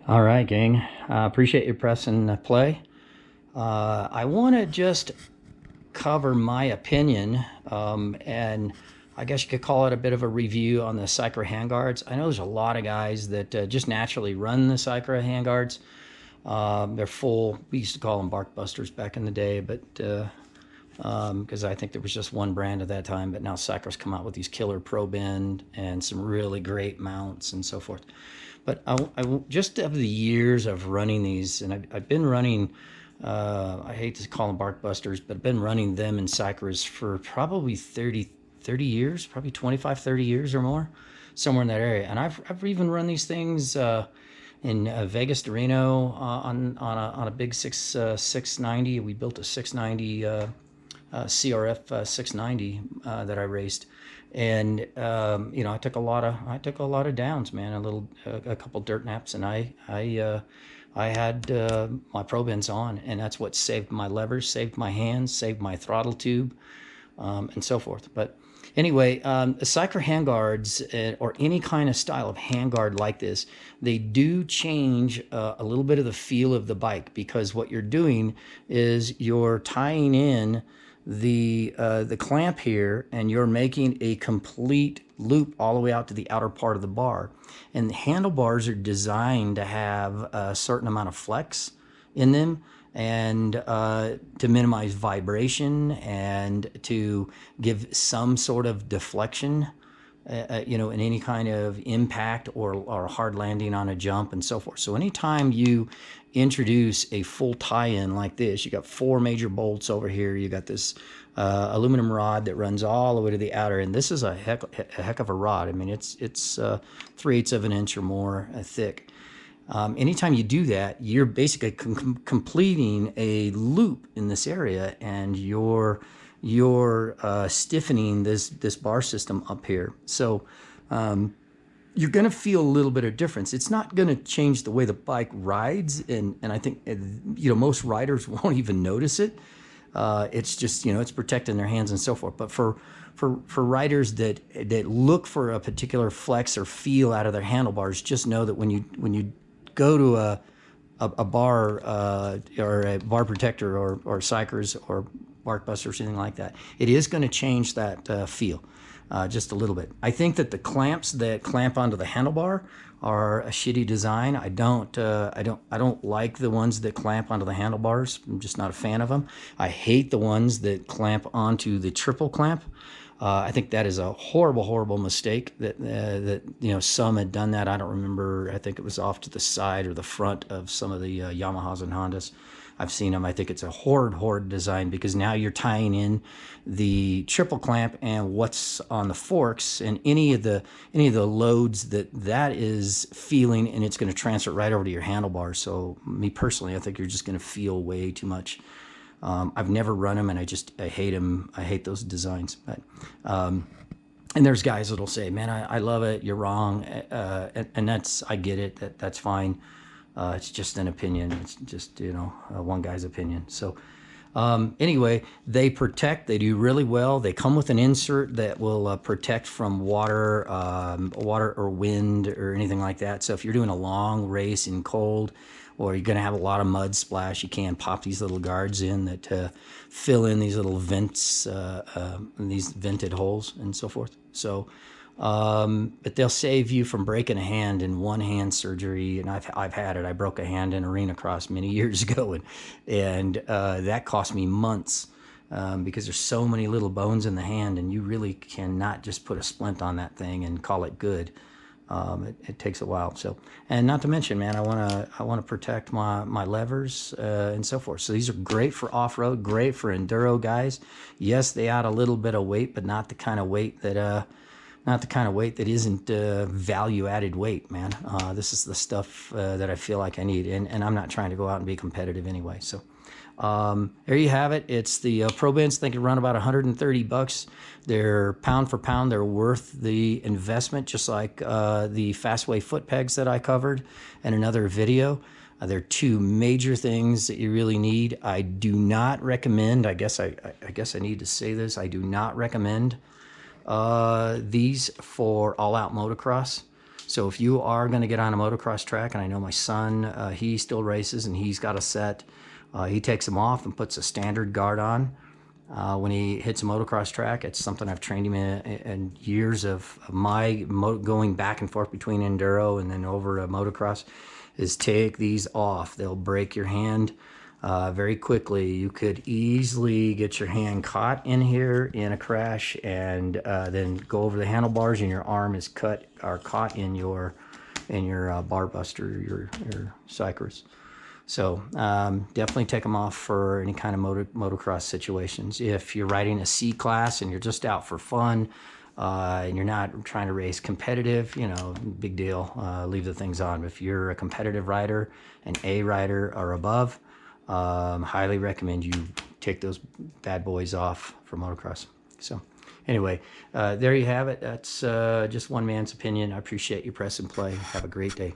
All right, gang. Appreciate you pressing play. I want to just cover my opinion, and I guess you could call it a bit of a review on the Cycra Hand Guards. I know there's a lot of guys that just naturally run the Cycra Hand Guards. They're full. We used to call them bark busters back in the day, but because I think there was just one brand at that time. But now Cycra's come out with these killer Pro Bend and some really great mounts and so forth. But just of the years of running these, and I've been running, I hate to call them bark busters, but I've been running them in Cycras for probably 30 years, probably 25, 30 years or more, somewhere in that area. And I've even run these things in Vegas to Reno on a big 690. We built a 690 CRF 690 that I raced. And you know, I took a lot of downs, man. A couple dirt naps, and I had my Pro Bends on, and that's what saved my levers, saved my hands, saved my throttle tube, and so forth. But anyway, Cycra Hand Guards, or any kind of style of handguard like this, they do change a little bit of the feel of the bike, because what you're doing is you're tying in the clamp here, and you're making a complete loop all the way out to the outer part of the bar. And the handlebars are designed to have a certain amount of flex in them, and to minimize vibration and to give some sort of deflection, you know, in any kind of impact or hard landing on a jump and so forth. So anytime you introduce a full tie-in like this, you got 4 major bolts over here, you got this aluminum rod that runs all the way to the outer, and this is a heck of a rod. I mean, it's 3/8 of an inch or more thick. Anytime you do that, you're basically completing a loop in this area, and you're stiffening this bar system up here. So you're going to feel a little bit of difference. It's not going to change the way the bike rides, and I think, you know, most riders won't even notice it. It's just, you know, it's protecting their hands and so forth. But for riders that look for a particular flex or feel out of their handlebars, just know that when you go to a bar or a bar protector or Cycras or bark busters or anything like that, it is going to change that feel just a little bit. I think that the clamps that clamp onto the handlebar are a shitty design. I don't like the ones that clamp onto the handlebars. I'm just not a fan of them. I hate the ones that clamp onto the triple clamp. I think that is a horrible mistake that you know, some had done that. I don't remember. I think it was off to the side or the front of some of the Yamahas and Hondas. I've seen them. I think it's a horrid design, because now you're tying in the triple clamp and what's on the forks and any of the loads that is feeling, and it's going to transfer right over to your handlebars. So me personally, I think you're just going to feel way too much. I've never run them, and I hate them. I hate those designs. But and there's guys that'll say, "Man, I love it. You're wrong," and I get it. That's fine. It's just an opinion. It's just, you know, one guy's opinion. So anyway, they do really well. They come with an insert that will protect from water or wind or anything like that. So if you're doing a long race in cold, or you're going to have a lot of mud splash, you can pop these little guards in that fill in these little vents, these vented holes and so forth. So but they'll save you from breaking a hand in one hand surgery, and I've had it. I broke a hand in arena cross many years ago, and that cost me months, because there's so many little bones in the hand, and you really cannot just put a splint on that thing and call it good. It takes a while. So, and not to mention, man, I want to protect my levers and so forth. So these are great for off-road, great for enduro guys. Yes, they add a little bit of weight, but not the kind of weight that isn't value-added weight, man. This is the stuff that I feel like I need, and I'm not trying to go out and be competitive anyway. So there you have it. It's the Pro Bends. They can run about $130. They're pound for pound. They're worth the investment, just like the Fastway foot pegs that I covered in another video. There are 2 major things that you really need. I do not recommend, I guess I need to say this, I do not recommend these for all-out motocross. So if you are going to get on a motocross track, and I know my son, he still races and he's got a set, he takes them off and puts a standard guard on. When he hits a motocross track, it's something I've trained him in years of my going back and forth between enduro and then over to motocross, is take these off. They'll break your hand very quickly. You could easily get your hand caught in here in a crash and then go over the handlebars and your arm is cut or caught in your bar buster, your Cycras. So definitely take them off for any kind of motocross situations. If you're riding a C class and you're just out for fun and you're not trying to race competitive, you know, big deal, leave the things on. If you're a competitive rider, an A rider or above, highly recommend you take those bad boys off for motocross. So anyway, there you have it. That's just one man's opinion. I appreciate you press and play. Have a great day.